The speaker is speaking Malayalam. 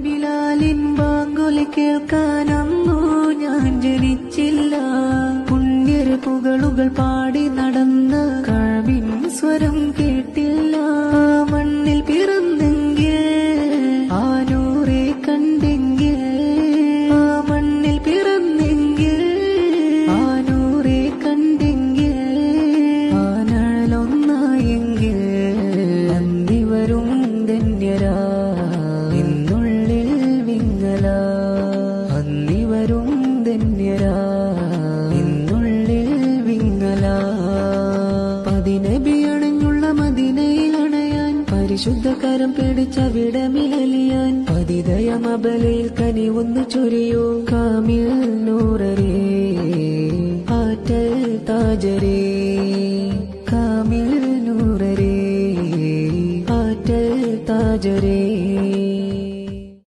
ബിലാലിൻ ബാങ്കുലി കേൾക്കാനന്നു ഞാൻ ജനിച്ചില്ല. പുണ്യരുപുകളുകൾ പാടി നടന്ന കഅബിൻ സ്വരം കേട്ടില്ല. മണ്ണിൽ പിറന്നെങ്കിൽ ആ നൂറെ കണ്ടെങ്കിൽ, ആ മണ്ണിൽ പിറന്നെങ്കിൽ ആ നൂറെ കണ്ടെങ്കിൽ, ആ നിഴലൊന്നായെങ്കിൽ അന്തിവരും ധന്യരാ എന്നുള്ളിൽ വിങ്ങല. അന്തിവരും ധന്യരാ എന്നുള്ളിൽ വിങ്ങല. പതിനബി അണഞ്ഞുള്ള മദീനയിലണയാൻ പരിശുദ്ധകരം പിടിച്ചവിടമിലലിയാൻ പതിതയമബലയിൽ കനിവൊന്നു ചൊരിയോ കാമിൽ നൂറരേ ആറ്റൽ താജരേ. കാമിൽ നൂറരേ ആറ്റൽ താജരേ.